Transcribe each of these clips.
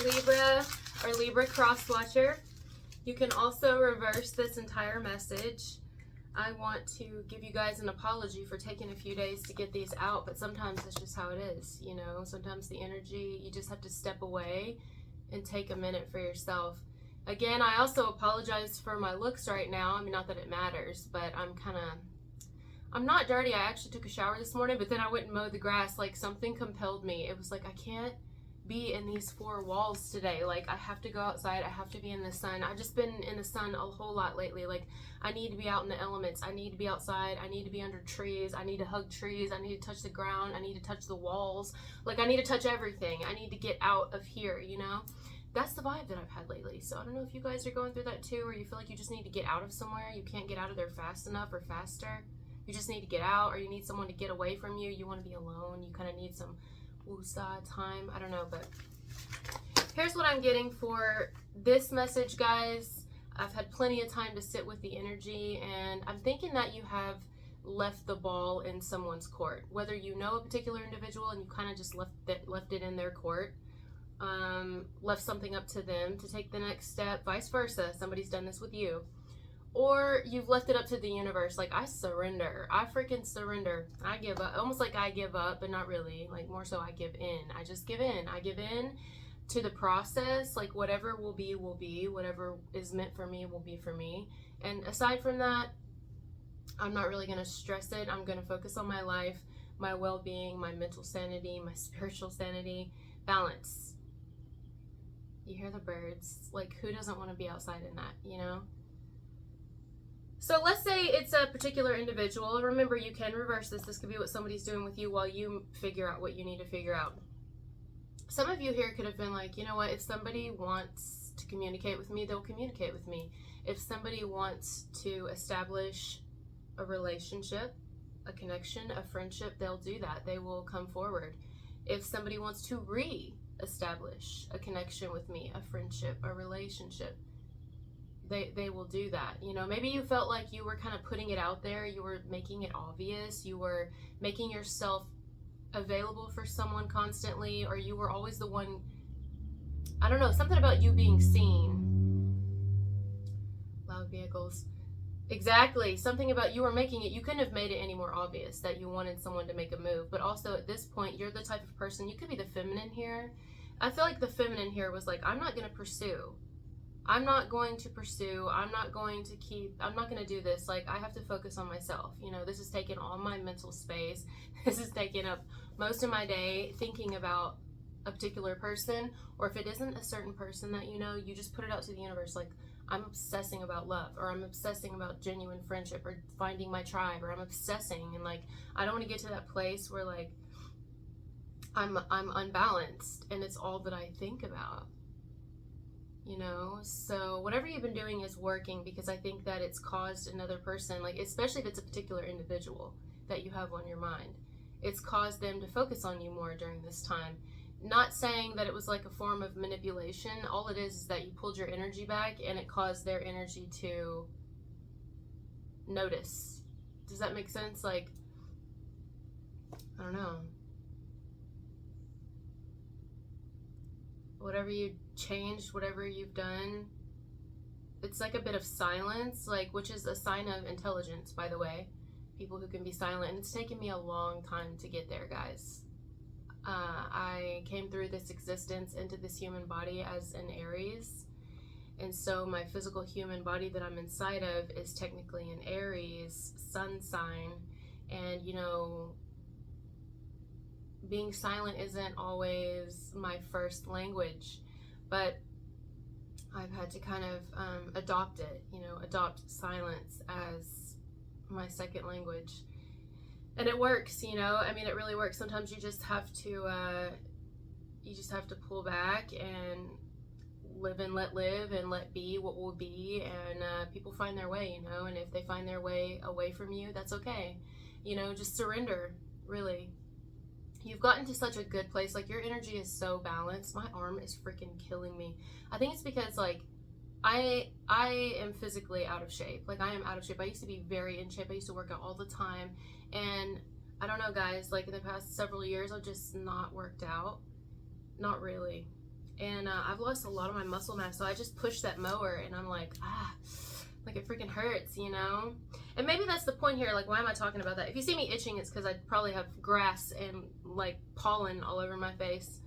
Libra or Libra cross watcher. You can also reverse this entire message. I want to give you guys an apology for taking a few days to get these out, but sometimes it's just how it is, you know. Sometimes the energy, you just have to step away and take a minute for yourself. Again, I also apologize for my looks right now. I mean, not that it matters, but I'm not dirty. I actually took a shower this morning, but then I went and mowed the grass. Like, something compelled me. It was like, I can't be in these four walls today. Like, I have to go outside. I have to be in the sun. I've just been in the sun a whole lot lately. Like, I need to be out in the elements. I need to be outside. I need to be under trees. I need to hug trees. I need to touch the ground. I need to touch the walls. Like, I need to touch everything. I need to get out of here, you know? That's the vibe that I've had lately. So I don't know if you guys are going through that too, or you feel like you just need to get out of somewhere. You can't get out of there fast enough or faster. You just need to get out, or you need someone to get away from you. You want to be alone. You kind of need some woosah time. I don't know, but here's what I'm getting for this message, guys. I've had plenty of time to sit with the energy, and I'm thinking that you have left the ball in someone's court. Whether you know a particular individual and you kind of just left it in their court, left something up to them to take the next step, vice versa. Somebody's done this with you. Or you've left it up to the universe. Like, I surrender. I freaking surrender. I give up. Almost like I give up, but not really. Like, more so I give in. I just give in. I give in to the process. Like, whatever will be, will be. Whatever is meant for me will be for me. And aside from that, I'm not really going to stress it. I'm going to focus on my life, my well-being, my mental sanity, my spiritual sanity, balance. You hear the birds. Like, who doesn't want to be outside in that, you know? So let's say it's a particular individual. Remember, you can reverse this. This could be what somebody's doing with you while you figure out what you need to figure out. Some of you here could have been like, you know what, if somebody wants to communicate with me, they'll communicate with me. If somebody wants to establish a relationship, a connection, a friendship, they'll do that. They will come forward. If somebody wants to re-establish a connection with me, a friendship, a relationship, they will do that. You know, maybe you felt like you were kind of putting it out there, you were making it obvious, you were making yourself available for someone constantly, or you were always the one, I don't know, something about you being seen. Loud vehicles. Exactly, something about you were making it, you couldn't have made it any more obvious that you wanted someone to make a move. But also at this point, you're the type of person, you could be the feminine here. I feel like the feminine here was like, I'm not going to pursue. I'm not going to pursue. I'm not going to do this. Like, I have to focus on myself. You know, this is taking all my mental space. This is taking up most of my day thinking about a particular person. Or if it isn't a certain person that you know, you just put it out to the universe. Like, I'm obsessing about love, or I'm obsessing about genuine friendship, or finding my tribe, or I'm obsessing. And like, I don't want to get to that place where like I'm unbalanced and it's all that I think about. You know, so whatever you've been doing is working, because I think that it's caused another person, like, especially if it's a particular individual that you have on your mind, it's caused them to focus on you more during this time. Not saying that it was like a form of manipulation. All it is that you pulled your energy back and it caused their energy to notice. Does that make sense? Like, I don't know. Whatever you changed, whatever you've done, it's like a bit of silence, like, which is a sign of intelligence, by the way. People who can be silent. And it's taken me a long time to get there, guys. I came through this existence into this human body as an Aries, and so my physical human body that I'm inside of is technically an Aries sun sign. And you know, being silent isn't always my first language, but I've had to kind of adopt it, you know, adopt silence as my second language. And it works, you know, I mean, it really works. Sometimes you just have to pull back and live and let live and let be what will be. And people find their way, you know, and if they find their way away from you, that's okay. You know, just surrender, really. You've gotten to such a good place. Like, your energy is so balanced. My arm is freaking killing me. I think it's because, like, I am physically out of shape. Like, I am out of shape. I used to be very in shape. I used to work out all the time. And I don't know, guys, like, in the past several years, I've just not worked out. Not really. And I've lost a lot of my muscle mass, so I just push that mower and I'm like, like it freaking hurts, you know? And maybe that's the point here. Like, why am I talking about that? If you see me itching, it's because I probably have grass and like pollen all over my face.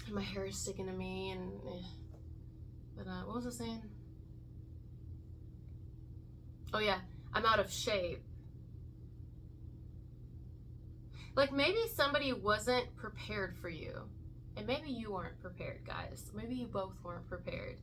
And my hair is sticking to me. And but what was I saying? Oh yeah, I'm out of shape. Like, maybe somebody wasn't prepared for you. And maybe you weren't prepared, guys. Maybe you both weren't prepared.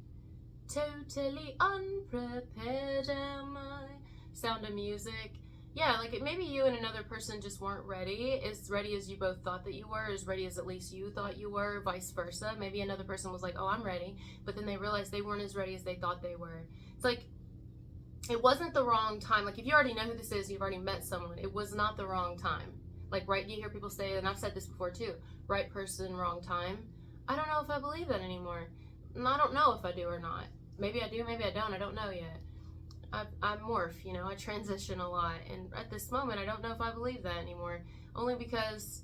Totally unprepared am I. Sound of Music. Yeah, like maybe you and another person just weren't ready. As ready as you both thought that you were, as ready as at least you thought you were, vice versa. Maybe another person was like, oh, I'm ready. But then they realized they weren't as ready as they thought they were. It's like, it wasn't the wrong time. Like, if you already know who this is, you've already met someone, it was not the wrong time. Like, right, you hear people say, and I've said this before too, right person, wrong time. I don't know if I believe that anymore. And I don't know if I do or not. Maybe I do, maybe I don't. I don't know yet. I morph, you know, I transition a lot. And at this moment, I don't know if I believe that anymore. Only because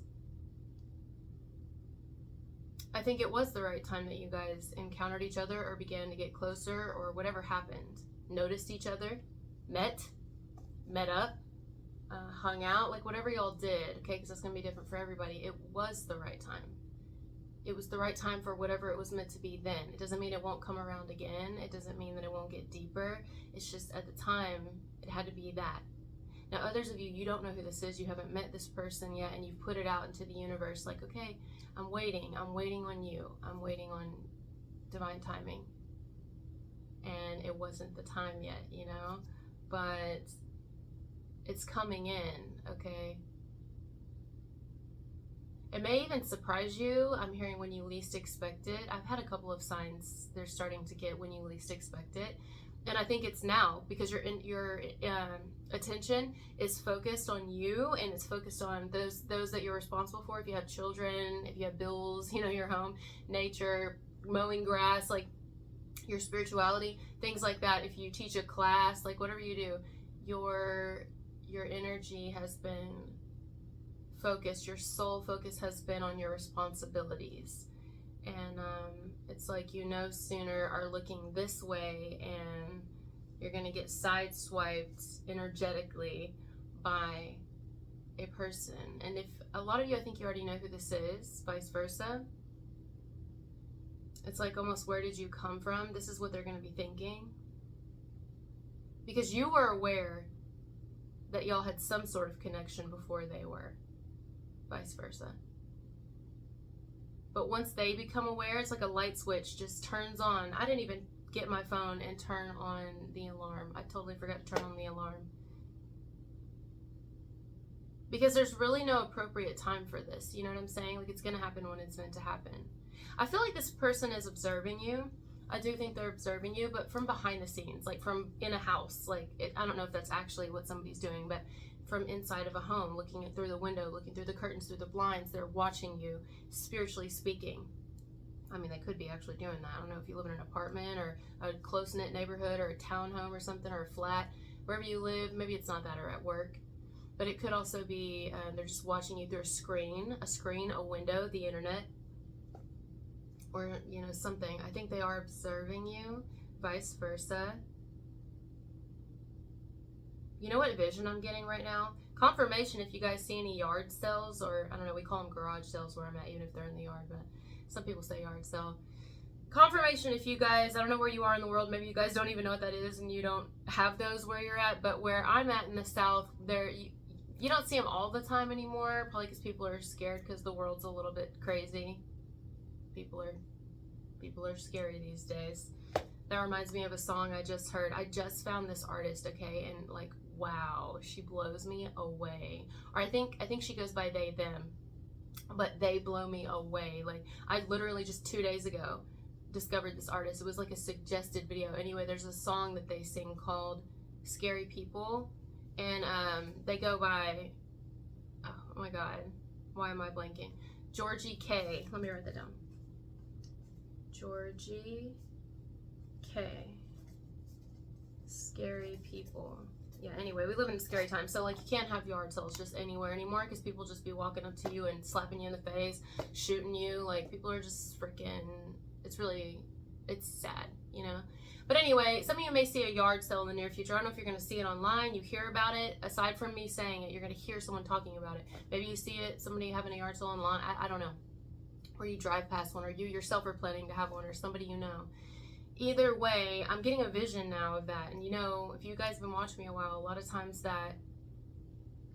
I think it was the right time that you guys encountered each other or began to get closer or whatever happened. Noticed each other, met up, hung out, like whatever y'all did, okay, because that's going to be different for everybody. It was the right time. It was the right time for whatever it was meant to be then. It doesn't mean it won't come around again. It doesn't mean that it won't get deeper. It's just at the time, it had to be that. Now, others of you, you don't know who this is. You haven't met this person yet, and you've put it out into the universe like, okay, I'm waiting on you. I'm waiting on divine timing. And it wasn't the time yet, you know? But it's coming in, okay? It may even surprise you. I'm hearing when you least expect it. I've had a couple of signs they're starting to get when you least expect it. And I think it's now because your attention is focused on you, and it's focused on those that you're responsible for. If you have children, if you have bills, you know, your home, nature, mowing grass, like your spirituality, things like that. If you teach a class, like whatever you do, your energy has been focused, your soul focus has been on your responsibilities. And it's like, you no sooner are looking this way and you're going to get sideswiped energetically by a person. And if a lot of you, I think you already know who this is, vice versa. It's like almost, where did you come from? This is what they're going to be thinking. Because you were aware that y'all had some sort of connection before they were, vice versa. But once they become aware, it's like a light switch just turns on. I didn't even get my phone and turn on the alarm. I totally forgot to turn on the alarm. Because there's really no appropriate time for this. You know what I'm saying? Like, it's going to happen when it's meant to happen. I feel like this person is observing you. I do think they're observing you, but from behind the scenes, like from in a house. Like, I don't know if that's actually what somebody's doing, but from inside of a home, looking through the window, looking through the curtains, through the blinds, they're watching you, spiritually speaking. I mean, they could be actually doing that. I don't know if you live in an apartment or a close-knit neighborhood or a townhome or something, or a flat, wherever you live. Maybe it's not that, or at work. But it could also be they're just watching you through a screen, a window, the internet, or, you know, something. I think they are observing you, vice versa. You know what vision I'm getting right now? Confirmation if you guys see any yard sales, or I don't know, we call them garage sales where I'm at, even if they're in the yard, but some people say yard sale. Confirmation if you guys, I don't know where you are in the world, maybe you guys don't even know what that is and you don't have those where you're at, but where I'm at in the South, there you don't see them all the time anymore, probably because people are scared because the world's a little bit crazy. People are scary these days. That reminds me of a song I just heard. I just found this artist, okay, and like, wow, she blows me away. Or I think she goes by they, them, but they blow me away. Like, I literally just 2 days ago discovered this artist. It was like a suggested video. Anyway, there's a song that they sing called Scary People, and they go by, oh my god, why am I blanking? Georgie K. Let me write that down. Georgie K. Scary People. yeah, anyway, we live in scary times. So, like, you can't have yard sales just anywhere anymore because people just be walking up to you and slapping you in the face, shooting you. Like, people are just freaking, it's sad, you know? But anyway, some of you may see a yard sale in the near future. I don't know if you're going to see it online. You hear about it. Aside from me saying it, you're going to hear someone talking about it. Maybe you see it, somebody having a yard sale online. I don't know. Or you drive past one, or you yourself are planning to have one, or somebody you know. Either way, I'm getting a vision now of that. And you know, if you guys have been watching me a while, a lot of times that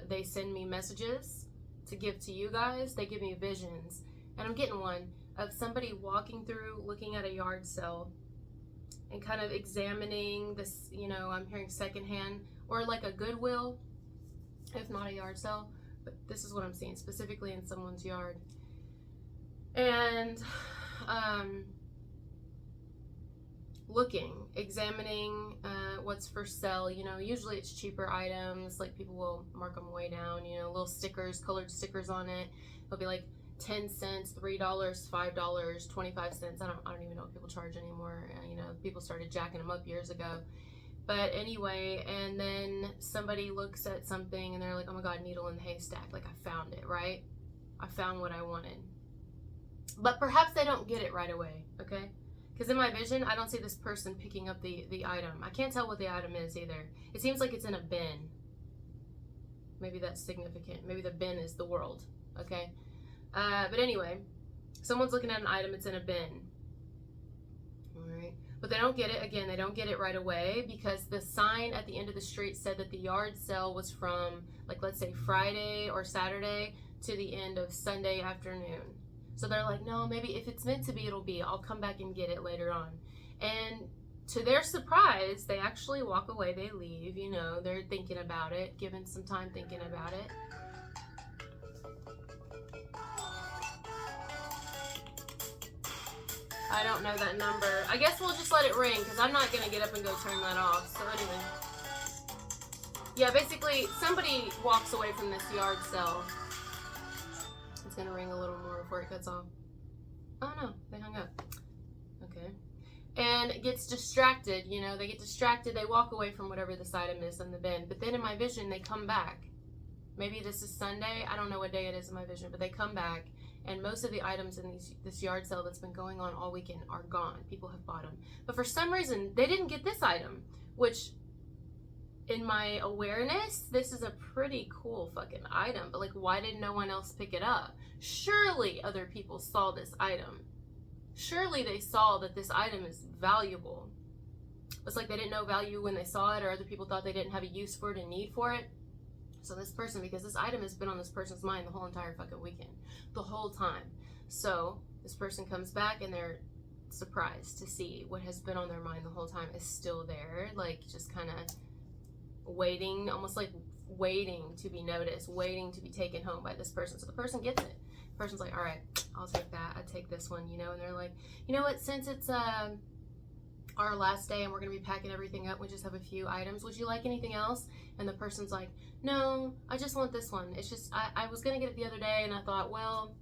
they send me messages to give to you guys, they give me visions. And I'm getting one of somebody walking through, looking at a yard sale and kind of examining this, you know, I'm hearing secondhand, or like a Goodwill, if not a yard sale. But this is what I'm seeing, specifically in someone's yard. And looking, examining what's for sale. You know, usually it's cheaper items, like people will mark them way down, you know, little stickers, colored stickers on it. They'll be like 10 cents, $3, $5, 25 cents. I don't even know what people charge anymore. You know, people started jacking them up years ago. But anyway, and then somebody looks at something and they're like, oh my God, needle in the haystack. Like, I found it, right? I found what I wanted. But perhaps they don't get it right away, okay? Because in my vision, I don't see this person picking up the item. I can't tell what the item is either. It seems like it's in a bin. Maybe that's significant. Maybe the bin is the world, okay? But anyway, someone's looking at an item, it's in a bin. All right. But they don't get it. Again, they don't get it right away because the sign at the end of the street said that the yard sale was from, like, let's say Friday or Saturday to the end of Sunday afternoon. So they're like, no, maybe if it's meant to be, it'll be. I'll come back and get it later on. And to their surprise, they actually walk away. They leave, you know, they're thinking about it, giving some time thinking about it. I don't know that number. I guess we'll just let it ring because I'm not going to get up and go turn that off. So anyway. Yeah, basically, somebody walks away from this yard sale. It's going to ring a little more before it cuts off. Oh no, they hung up. Okay. And gets distracted, you know, they get distracted. They walk away from whatever this item is in the bin. But then in my vision, they come back. Maybe this is Sunday. I don't know what day it is in my vision, but they come back. And most of the items in this yard sale that's been going on all weekend are gone. People have bought them. But for some reason, they didn't get this item, which in my awareness, this is a pretty cool fucking item. But like, why did no one else pick it up? Surely other people saw this item. Surely they saw that this item is valuable. It's like they didn't know value when they saw it, or other people thought they didn't have a use for it, a need for it. So this person, because this item has been on this person's mind the whole entire fucking weekend, the whole time. So this person comes back and they're surprised to see what has been on their mind the whole time is still there, like just kind of waiting, almost like waiting to be noticed, waiting to be taken home by this person. So the person gets it. The person's like, all right, I'll take that. I take this one, you know, and they're like, you know what, since it's our last day and we're going to be packing everything up, we just have a few items. Would you like anything else? And the person's like, no, I just want this one. It's just, I was going to get it the other day and I thought, well,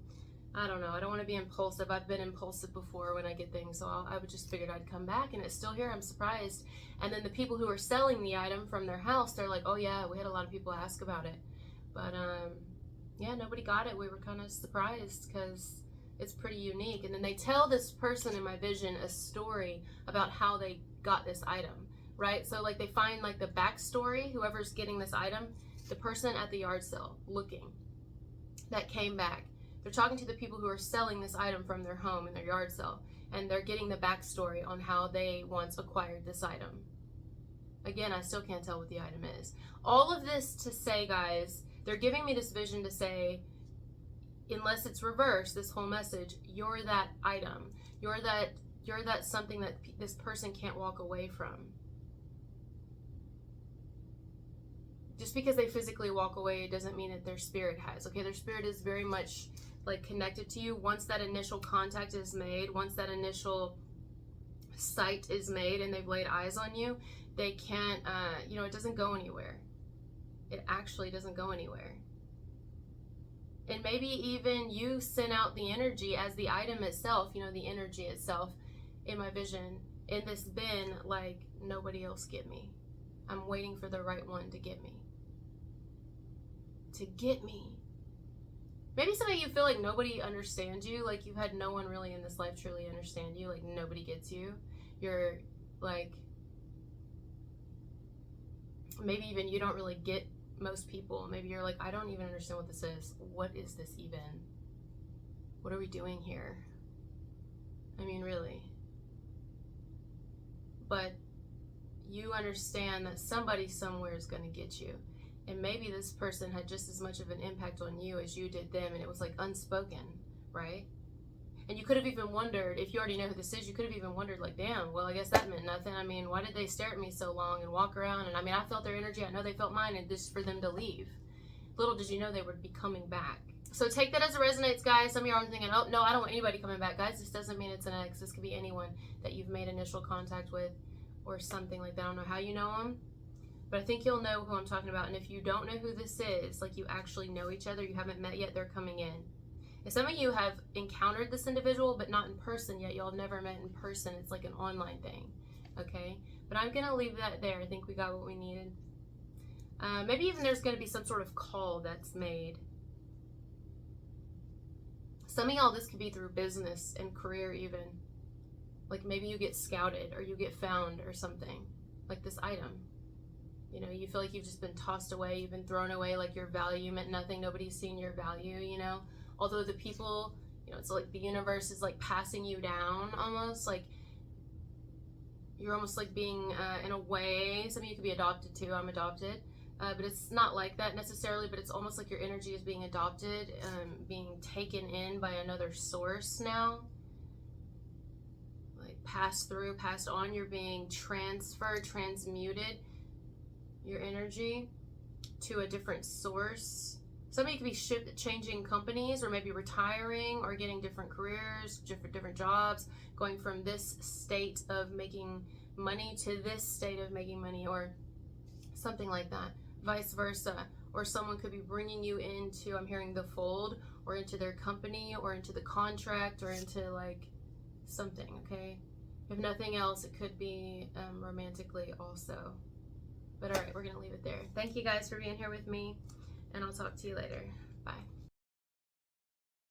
I don't know. I don't want to be impulsive. I've been impulsive before when I get things. So I would just figured I'd come back and it's still here. I'm surprised. And then the people who are selling the item from their house, they're like, oh yeah, we had a lot of people ask about it. But yeah, nobody got it. We were kind of surprised because it's pretty unique. And then they tell this person in my vision a story about how they got this item, right? So like they find like the backstory, whoever's getting this item, the person at the yard sale looking that came back. They're talking to the people who are selling this item from their home in their yard sale, and they're getting the backstory on how they once acquired this item. Again, I still can't tell what the item is. All of this to say, guys, they're giving me this vision to say, unless it's reversed, this whole message, you're that item. You're that something that this person can't walk away from. Just because they physically walk away doesn't mean that their spirit has. Okay, their spirit is very much like connected to you. Once that initial contact is made, once that initial sight is made and they've laid eyes on you, they can't, you know, it doesn't go anywhere. It actually doesn't go anywhere. And maybe even you send out the energy as the item itself, you know, the energy itself in my vision, in this bin, like, nobody else get me. I'm waiting for the right one to get me. To get me. Maybe some of you feel like nobody understands you, like you've had no one really in this life truly understand you, like nobody gets you. You're like, maybe even you don't really get most people. Maybe you're like, I don't even understand what this is. What is this even? What are we doing here? I mean, really. But you understand that somebody somewhere is going to get you. And maybe this person had just as much of an impact on you as you did them, and it was like unspoken, right? And you could have even wondered, if you already know who this is, you could have even wondered, like, damn, well, I guess that meant nothing. I mean, why did they stare at me so long and walk around? And I mean, I felt their energy. I know they felt mine, and just for them to leave. Little did you know they would be coming back. So take that as it resonates, guys. Some of you are thinking, oh, no, I don't want anybody coming back. Guys, this doesn't mean it's an ex. This could be anyone that you've made initial contact with or something like that. I don't know how you know them, but I think you'll know who I'm talking about. And if you don't know who this is, like you actually know each other, you haven't met yet, they're coming in. And some of you have encountered this individual, but not in person yet. Y'all have never met in person. It's like an online thing, okay? But I'm going to leave that there. I think we got what we needed. Maybe even there's going to be some sort of call that's made. Some of y'all, this could be through business and career even. Like maybe you get scouted or you get found or something. Like this item. You know, you feel like you've just been tossed away. You've been thrown away, like your value meant nothing. Nobody's seen your value, you know. Although the people, you know, it's like the universe is like passing you down almost. Like you're almost like being, in a way, some of you could be adopted too. I'm adopted. But it's not like that necessarily, but it's almost like your energy is being adopted, being taken in by another source now. Like passed through, passed on, you're being transferred, transmuted, your energy to a different source. Some of you could be changing companies or maybe retiring or getting different careers, different jobs, going from this state of making money to this state of making money or something like that. Vice versa, or someone could be bringing you into, I'm hearing the fold, or into their company, or into the contract, or into like something, okay? If nothing else, it could be romantically also. But all right, we're gonna leave it there. Thank you guys for being here with me, and I'll talk to you later. Bye.